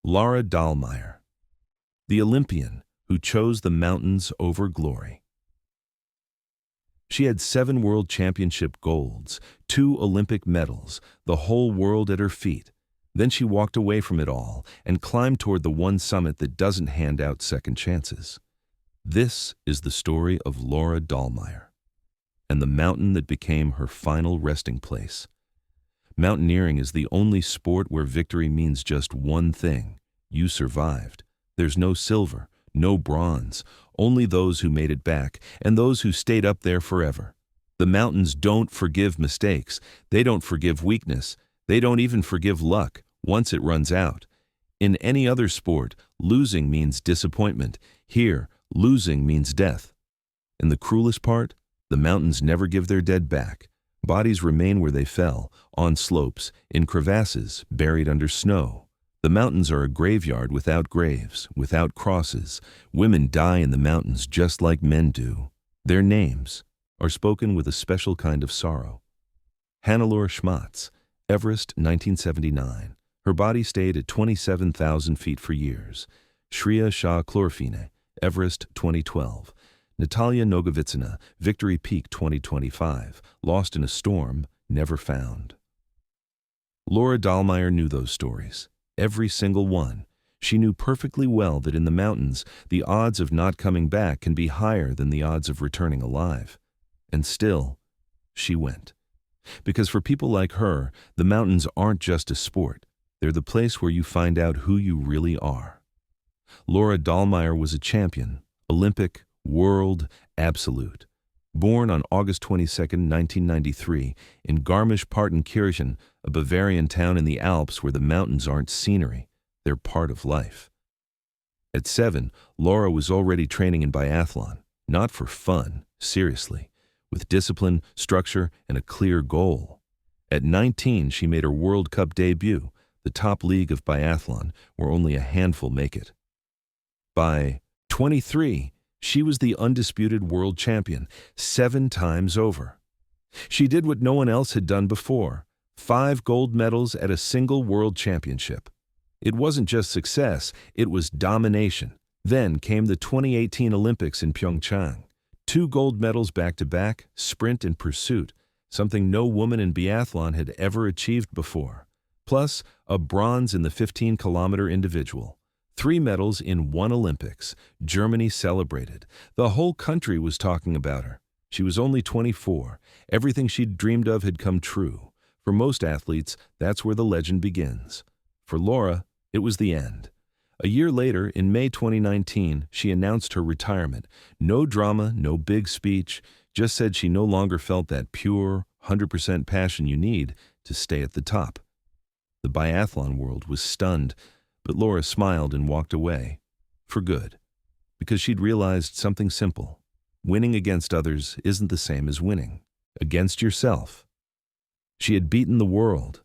Laura Dahlmeier, the Olympian who chose the mountains over glory. She had 7 World Championship golds, 2 Olympic medals, the whole world at her feet. Then she walked away from it all and climbed toward the one summit that doesn't hand out second chances. This is the story of Laura Dahlmeier and the mountain that became her final resting place. Mountaineering is the only sport where victory means just one thing: you survived. There's no silver, no bronze, only those who made it back and those who stayed up there forever. The mountains don't forgive mistakes, they don't forgive weakness, they don't even forgive luck once it runs out. In any other sport, losing means disappointment. Here, losing means death. And the cruelest part? The mountains never give their dead back. Bodies remain where they fell, on slopes, in crevasses, buried under snow. The mountains are a graveyard without graves, without crosses. Women die in the mountains just like men do. Their names are spoken with a special kind of sorrow. Hannelore Schmatz, Everest, 1979. Her body stayed at 27,000 feet for years. Shreya Shah Chlorfine, Everest, 2012. Natalia Nogovitsina, Victory Peak, 2025. Lost in a storm, never found. Laura Dahlmeier knew those stories. Every single one. She knew perfectly well that in the mountains, the odds of not coming back can be higher than the odds of returning alive. And still, she went. Because for people like her, the mountains aren't just a sport. They're the place where you find out who you really are. Laura Dahlmeier was a champion, Olympic, world, absolute. Born on August 22, 1993, in Garmisch-Partenkirchen, a Bavarian town in the Alps where the mountains aren't scenery, they're part of life. At 7, Laura was already training in biathlon, not for fun, seriously, with discipline, structure, and a clear goal. At 19, she made her World Cup debut, the top league of biathlon, where only a handful make it. By 23, she was the undisputed world champion, 7 times over. She did what no one else had done before: 5 gold medals at a single world championship. It wasn't just success, it was domination. Then came the 2018 Olympics in Pyeongchang. 2 gold medals back-to-back, sprint and pursuit, something no woman in biathlon had ever achieved before. Plus, a bronze in the 15-kilometer individual. 3 medals in 1 Olympics. Germany celebrated. The whole country was talking about her. She was only 24. Everything she'd dreamed of had come true. For most athletes, that's where the legend begins. For Laura, it was the end. A year later, in May 2019, she announced her retirement. No drama, no big speech, just said she no longer felt that pure, 100% passion you need to stay at the top. The biathlon world was stunned, but Laura smiled and walked away. For good. Because she'd realized something simple. Winning against others isn't the same as winning against yourself. She had beaten the world,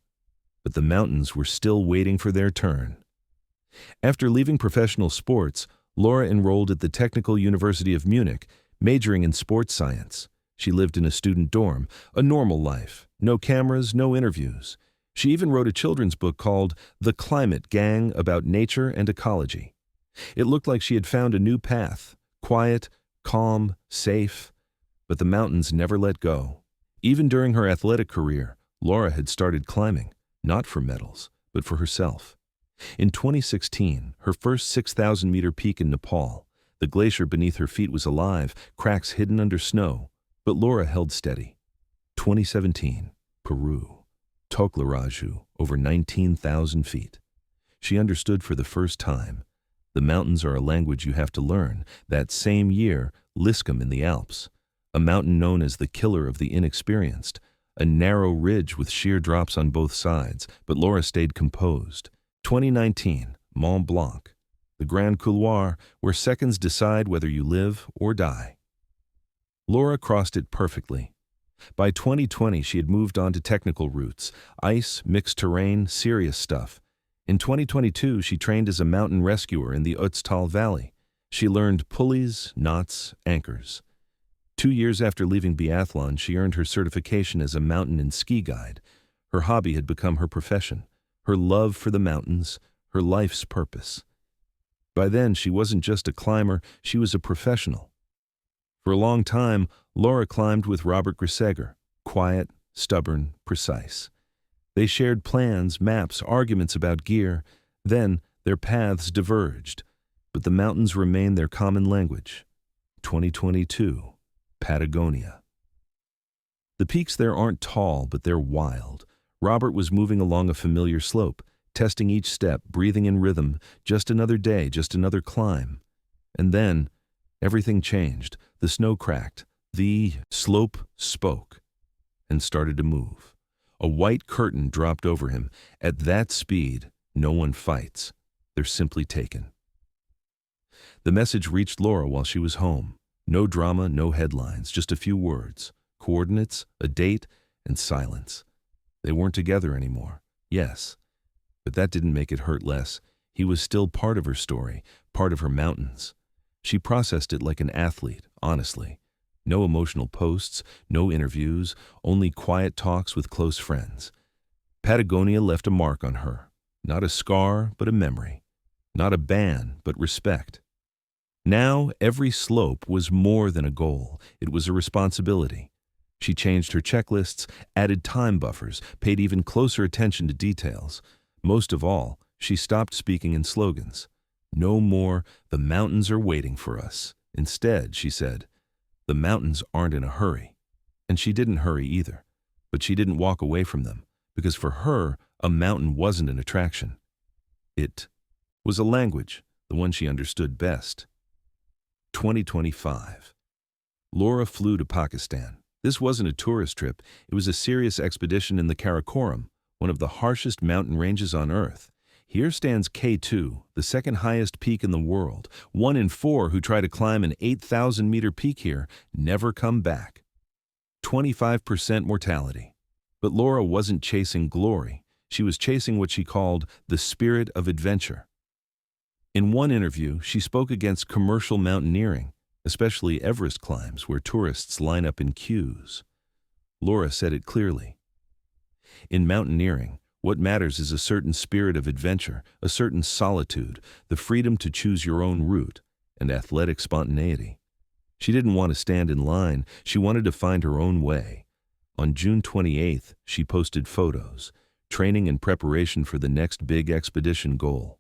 but the mountains were still waiting for their turn. After leaving professional sports, Laura enrolled at the Technical University of Munich, majoring in sports science. She lived in a student dorm, a normal life, no cameras, no interviews. She even wrote a children's book called The Climate Gang about nature and ecology. It looked like she had found a new path, quiet, calm, safe. But the mountains never let go. Even during her athletic career, Laura had started climbing, not for medals, but for herself. In 2016, her first 6,000-meter peak in Nepal, the glacier beneath her feet was alive, cracks hidden under snow, but Laura held steady. 2017, Peru. Toklaraju, over 19,000 feet. She understood for the first time. The mountains are a language you have to learn. That same year, Liscum in the Alps, a mountain known as the killer of the inexperienced, a narrow ridge with sheer drops on both sides, but Laura stayed composed. 2019, Mont Blanc, the Grand Couloir, where seconds decide whether you live or die. Laura crossed it perfectly. By 2020, she had moved on to technical routes, ice, mixed terrain, serious stuff. In 2022, she trained as a mountain rescuer in the Ötztal Valley. She learned pulleys, knots, anchors. 2 years after leaving biathlon, she earned her certification as a mountain and ski guide. Her hobby had become her profession. Her love for the mountains, her life's purpose. By then, she wasn't just a climber, she was a professional. For a long time, Laura climbed with Robert Grisseger, quiet, stubborn, precise. They shared plans, maps, arguments about gear. Then, their paths diverged, but the mountains remained their common language. 2022, Patagonia. The peaks there aren't tall, but they're wild. Robert was moving along a familiar slope, testing each step, breathing in rhythm, just another day, just another climb. And then, everything changed. The snow cracked. The slope spoke and started to move. A white curtain dropped over him. At that speed, no one fights. They're simply taken. The message reached Laura while she was home. No drama, no headlines, just a few words, coordinates, a date, and silence. They weren't together anymore. Yes, but that didn't make it hurt less. He was still part of her story, part of her mountains. She processed it like an athlete, honestly. No emotional posts, no interviews, only quiet talks with close friends. Patagonia left a mark on her. Not a scar, but a memory. Not a ban, but respect. Now, every slope was more than a goal. It was a responsibility. She changed her checklists, added time buffers, paid even closer attention to details. Most of all, she stopped speaking in slogans. No more, "The mountains are waiting for us." Instead, she said, "The mountains aren't in a hurry." And she didn't hurry either. But she didn't walk away from them, because for her, a mountain wasn't an attraction. It was a language, the one she understood best. 2025. Laura flew to Pakistan. This wasn't a tourist trip, it was a serious expedition in the Karakoram, one of the harshest mountain ranges on Earth. Here stands K2, the second highest peak in the world. 1 in 4 who try to climb an 8,000-meter peak here never come back. 25% mortality. But Laura wasn't chasing glory. She was chasing what she called the spirit of adventure. In one interview, she spoke against commercial mountaineering, especially Everest climbs where tourists line up in queues. Laura said it clearly. In mountaineering, what matters is a certain spirit of adventure, a certain solitude, the freedom to choose your own route, and athletic spontaneity. She didn't want to stand in line, she wanted to find her own way. On June 28th, she posted photos, training in preparation for the next big expedition goal.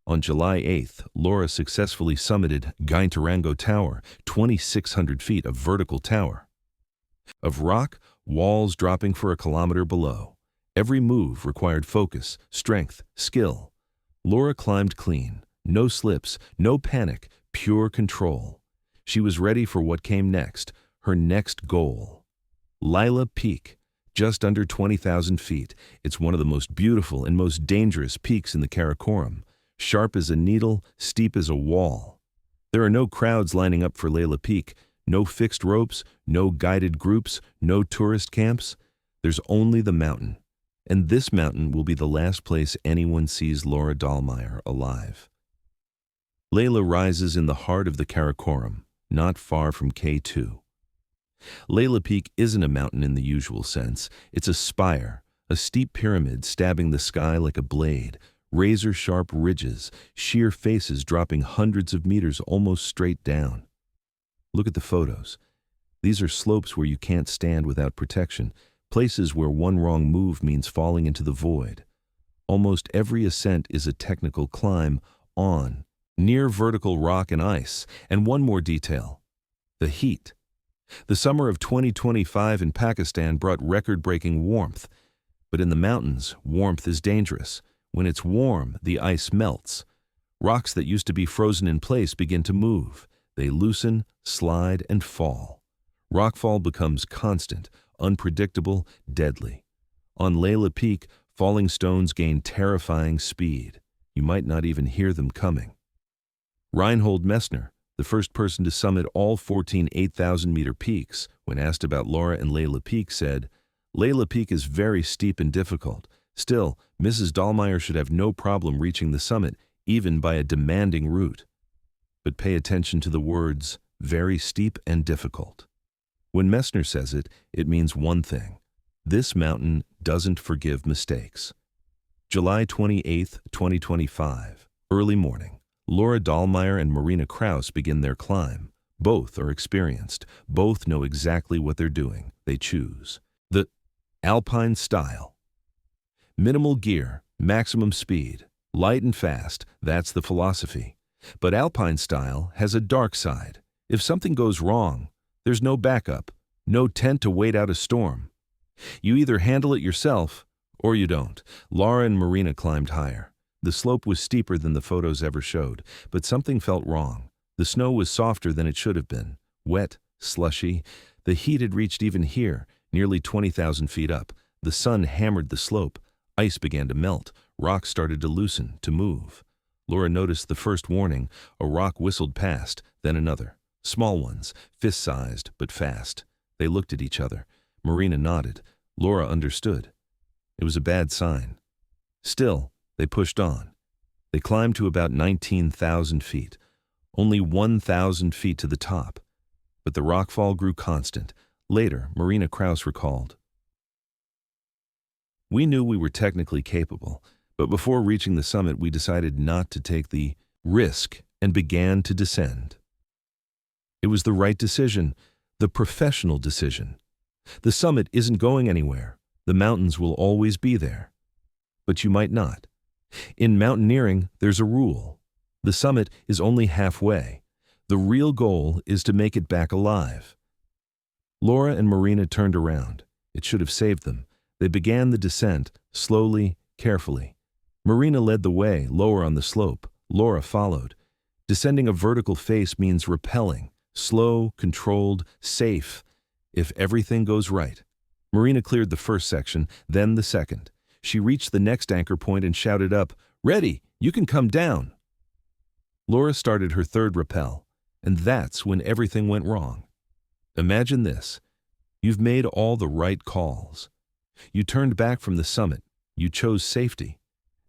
On July 8th, Laura successfully summited Gaintarango Tower, 2,600 feet of vertical tower. Of rock, walls dropping for a kilometer below. Every move required focus, strength, skill. Laura climbed clean, no slips, no panic, pure control. She was ready for what came next, her next goal. Laila Peak, just under 20,000 feet. It's one of the most beautiful and most dangerous peaks in the Karakoram. Sharp as a needle, steep as a wall. There are no crowds lining up for Laila Peak, no fixed ropes, no guided groups, no tourist camps. There's only the mountain. And this mountain will be the last place anyone sees Laura Dahlmeier alive. Laila rises in the heart of the Karakoram, not far from K2. Laila Peak isn't a mountain in the usual sense. It's a spire, a steep pyramid stabbing the sky like a blade, razor-sharp ridges, sheer faces dropping hundreds of meters almost straight down. Look at the photos. These are slopes where you can't stand without protection, places where one wrong move means falling into the void. Almost every ascent is a technical climb on near vertical rock and ice. And one more detail: the heat. The summer of 2025 in Pakistan brought record-breaking warmth. But in the mountains, warmth is dangerous. When it's warm, the ice melts. Rocks that used to be frozen in place begin to move. They loosen, slide, and fall. Rockfall becomes constant, unpredictable, deadly. On Laila Peak, falling stones gain terrifying speed. You might not even hear them coming. Reinhold Messner, the first person to summit all 14 8,000-meter peaks, when asked about Laura and Laila Peak, said, "Laila Peak is very steep and difficult. Still, Mrs. Dahlmeier should have no problem reaching the summit, even by a demanding route." But pay attention to the words, very steep and difficult. When Messner says it, it means one thing: this mountain doesn't forgive mistakes. July 28, 2025. Early morning. Laura Dahlmeier and Marina Kraus begin their climb. Both are experienced. Both know exactly what they're doing. They choose the Alpine style. Minimal gear, maximum speed, light and fast, that's the philosophy. But Alpine style has a dark side. If something goes wrong, there's no backup, no tent to wait out a storm. You either handle it yourself or you don't. Laura and Marina climbed higher. The slope was steeper than the photos ever showed, but something felt wrong. The snow was softer than it should have been. Wet, slushy. The heat had reached even here, nearly 20,000 feet up. The sun hammered the slope. Ice began to melt. Rocks started to loosen, to move. Laura noticed the first warning. A rock whistled past, then another. Small ones, fist-sized, but fast. They looked at each other. Marina nodded. Laura understood. It was a bad sign. Still, they pushed on. They climbed to about 19,000 feet. Only 1,000 feet to the top. But the rockfall grew constant. Later, Marina Kraus recalled, "We knew we were technically capable, but before reaching the summit we decided not to take the risk and began to descend. It was the right decision, the professional decision. The summit isn't going anywhere. The mountains will always be there. But you might not. In mountaineering, there's a rule. The summit is only halfway. The real goal is to make it back alive." Laura and Marina turned around. It should have saved them. They began the descent, slowly, carefully. Marina led the way, lower on the slope. Laura followed. Descending a vertical face means rappelling, slow, controlled, safe, if everything goes right. Marina cleared the first section, then the second. She reached the next anchor point and shouted up, "Ready, you can come down." Laura started her third rappel, and that's when everything went wrong. Imagine this. You've made all the right calls. You turned back from the summit. You chose safety.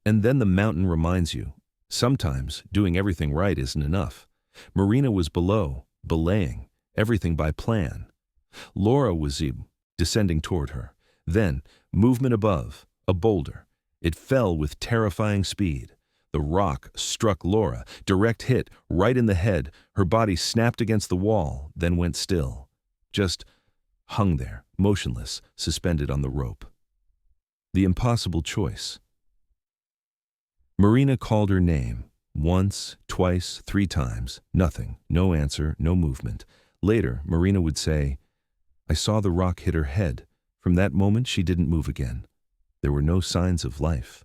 And then the mountain reminds you, sometimes doing everything right isn't enough. Marina was below, belaying, everything by plan. Laura was descending toward her. Then, movement above, a boulder. It fell with terrifying speed. The rock struck Laura, direct hit, right in the head. Her body snapped against the wall, then went still. Just hung there, motionless, suspended on the rope. The impossible choice. Marina called her name. Once, twice, 3 times. Nothing. No answer, no movement. Later, Marina would say, "I saw the rock hit her head. From that moment, she didn't move again. There were no signs of life."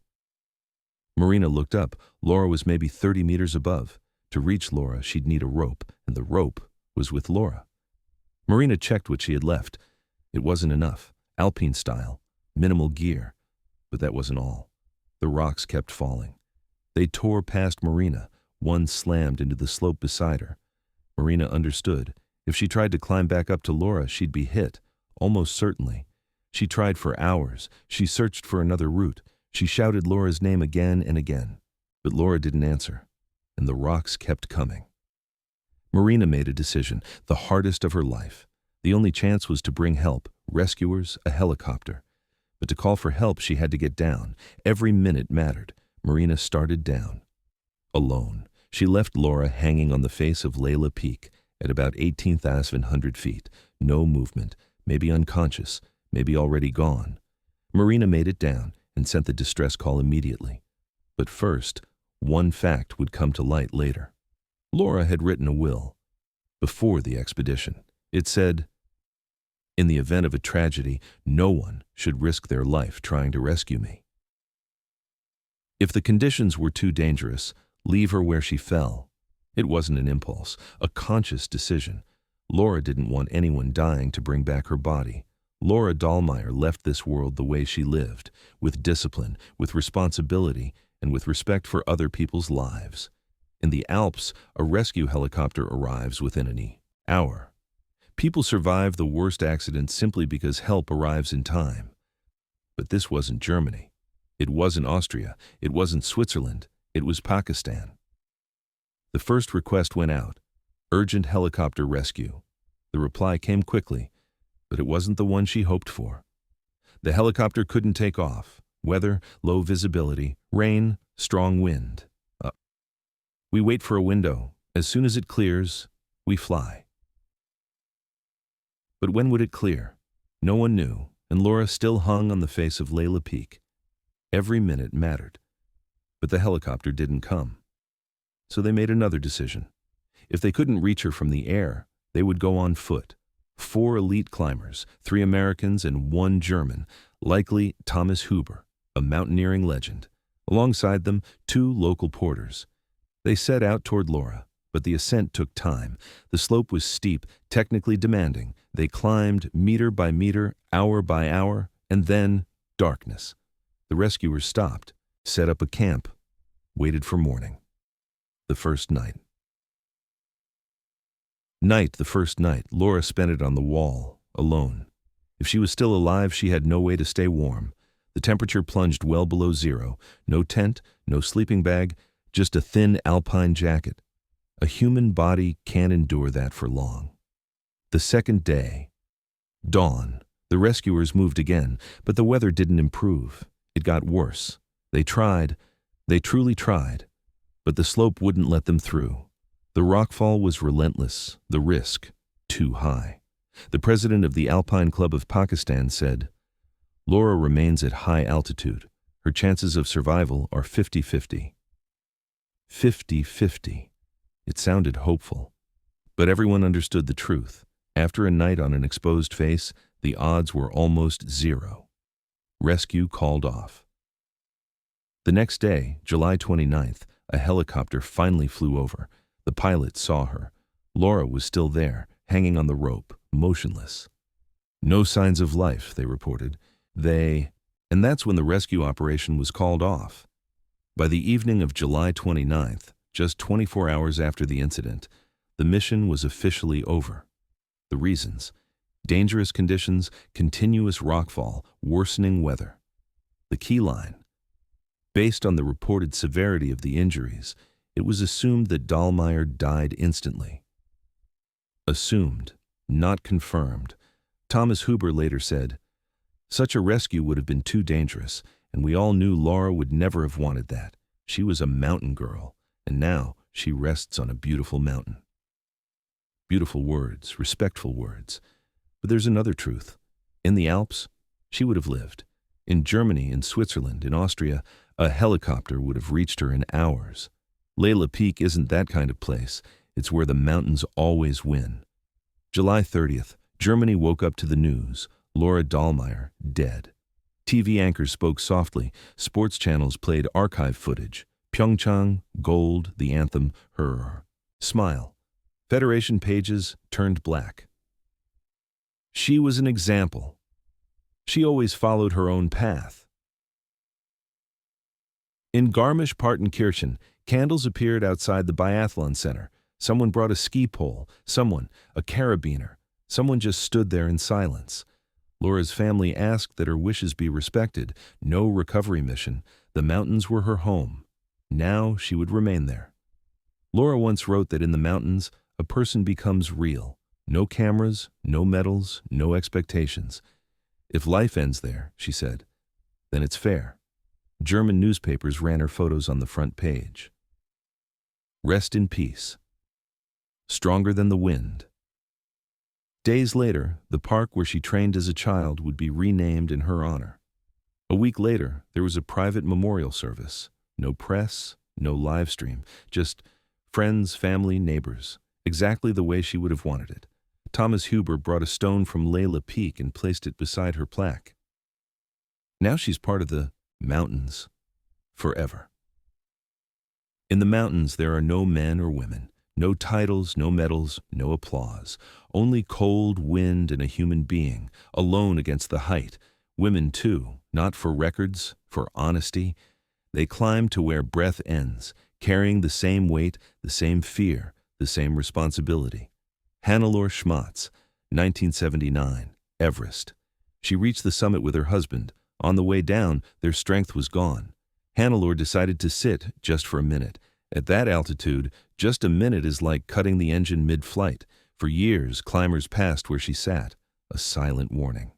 Marina looked up. Laura was maybe 30 meters above. To reach Laura, she'd need a rope, and the rope was with Laura. Marina checked what she had left. It wasn't enough. Alpine style. Minimal gear. But that wasn't all. The rocks kept falling. They tore past Marina. One slammed into the slope beside her. Marina understood. If she tried to climb back up to Laura, she'd be hit. Almost certainly. She tried for hours. She searched for another route. She shouted Laura's name again and again. But Laura didn't answer. And the rocks kept coming. Marina made a decision, the hardest of her life. The only chance was to bring help, rescuers, a helicopter. But to call for help, she had to get down. Every minute mattered. Marina started down. Alone. She left Laura hanging on the face of Laila Peak at about 18,700 feet. No movement, maybe unconscious, maybe already gone. Marina made it down and sent the distress call immediately. But first, one fact would come to light later. Laura had written a will before the expedition. It said, "In the event of a tragedy, no one should risk their life trying to rescue me. If the conditions were too dangerous, leave her where she fell." It wasn't an impulse, a conscious decision. Laura didn't want anyone dying to bring back her body. Laura Dahlmeier left this world the way she lived, with discipline, with responsibility, and with respect for other people's lives. In the Alps, a rescue helicopter arrives within an hour. People survive the worst accidents simply because help arrives in time. But this wasn't Germany. It wasn't Austria. It wasn't Switzerland. It was Pakistan. The first request went out. Urgent helicopter rescue. The reply came quickly, but it wasn't the one she hoped for. The helicopter couldn't take off. Weather, low visibility, rain, strong wind. Up. We wait for a window. As soon as it clears, we fly. But when would it clear? No one knew, and Laura still hung on the face of Laila Peak. Every minute mattered. But the helicopter didn't come. So they made another decision. If they couldn't reach her from the air, they would go on foot. 4 elite climbers, 3 Americans and 1 German, likely Thomas Huber, a mountaineering legend. Alongside them, 2 local porters. They set out toward Laura, but the ascent took time. The slope was steep, technically demanding. They climbed meter by meter, hour by hour, and then darkness. The rescuers stopped, set up a camp, waited for morning. The first night. The first night, Laura spent it on the wall, alone. If she was still alive, she had no way to stay warm. The temperature plunged well below zero. No tent, no sleeping bag, just a thin alpine jacket. A human body can't endure that for long. The second day. Dawn. The rescuers moved again, but the weather didn't improve. It got worse. They tried. They truly tried. But the slope wouldn't let them through. The rockfall was relentless, the risk too high. The president of the Alpine Club of Pakistan said, "Laura remains at high altitude. Her chances of survival are 50-50. 50-50. It sounded hopeful. But everyone understood the truth. After a night on an exposed face, the odds were almost zero. Rescue called off. The next day, July 29th, a helicopter finally flew over. The pilot saw her. Laura was still there, hanging on the rope, motionless. No signs of life, they reported. And that's when the rescue operation was called off. By the evening of July 29th, just 24 hours after the incident, the mission was officially over. The reasons: dangerous conditions, continuous rockfall, worsening weather. The key line: based on the reported severity of the injuries, it was assumed that Dahlmeier died instantly. Assumed, not confirmed. Thomas Huber later said, "Such a rescue would have been too dangerous, and we all knew Laura would never have wanted that. She was a mountain girl, and now she rests on a beautiful mountain." Beautiful words, respectful words. But there's another truth. In the Alps, she would have lived. In Germany, in Switzerland, in Austria, a helicopter would have reached her in hours. Laila Peak isn't that kind of place. It's where the mountains always win. July 30th, Germany woke up to the news. Laura Dahlmeier, dead. TV anchors spoke softly. Sports channels played archive footage. Pyeongchang, gold, the anthem, her. Smile. Federation pages turned black. She was an example. She always followed her own path. In Garmisch-Partenkirchen, candles appeared outside the Biathlon Center. Someone brought a ski pole. A carabiner. Someone just stood there in silence. Laura's family asked that her wishes be respected. No recovery mission. The mountains were her home. Now she would remain there. Laura once wrote that in the mountains, a person becomes real. No cameras, no medals, no expectations. If life ends there, she said, then it's fair. German newspapers ran her photos on the front page. Rest in peace. Stronger than the wind. Days later, the park where she trained as a child would be renamed in her honor. A week later, there was a private memorial service. No press, no live stream, just friends, family, neighbors, exactly the way she would have wanted it. Thomas Huber brought a stone from Laila Peak and placed it beside her plaque. Now she's part of the mountains, forever. In the mountains, there are no men or women, no titles, no medals, no applause, only cold wind and a human being, alone against the height. Women, too, not for records, for honesty. They climb to where breath ends, carrying the same weight, the same fear, the same responsibility. Hannelore Schmatz, 1979, Everest. She reached the summit with her husband. On the way down, their strength was gone. Hannelore decided to sit just for a minute. At that altitude, just a minute is like cutting the engine mid-flight. For years, climbers passed where she sat, a silent warning.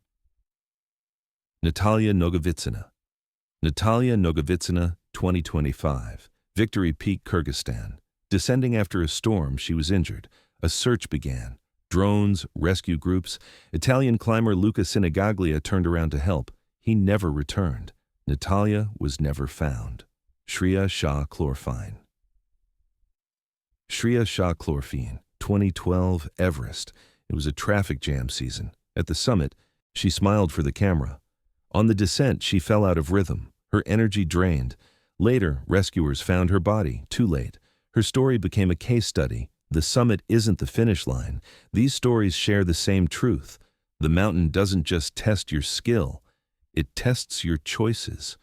Natalia Nogovitsina, Natalia Nogovitsina, 2025. Victory Peak, Kyrgyzstan. Descending after a storm, she was injured. A search began. Drones, rescue groups. Italian climber Luca Sinigaglia turned around to help. He never returned. Natalia was never found. Shreya Shah Chlorfine. Shreya Shah Chlorfine, 2012, Everest. It was a traffic jam season. At the summit, she smiled for the camera. On the descent, she fell out of rhythm. Her energy drained. Later, rescuers found her body, too late. Her story became a case study. The summit isn't the finish line. These stories share the same truth. The mountain doesn't just test your skill, it tests your choices.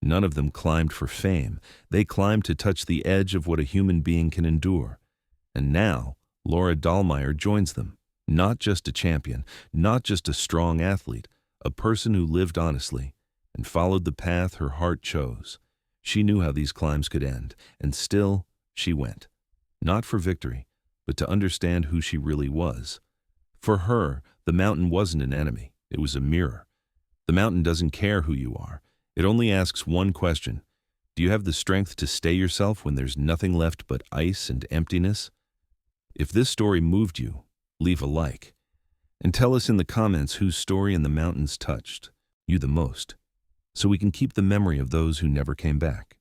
None of them climbed for fame. They climbed to touch the edge of what a human being can endure. And now, Laura Dahlmeier joins them. Not just a champion, not just a strong athlete, a person who lived honestly and followed the path her heart chose. She knew how these climbs could end, and still, she went. Not for victory, but to understand who she really was. For her, the mountain wasn't an enemy, it was a mirror. The mountain doesn't care who you are. It only asks one question. Do you have the strength to stay yourself when there's nothing left but ice and emptiness? If this story moved you, leave a like. And tell us in the comments whose story in the mountains touched you the most, so we can keep the memory of those who never came back.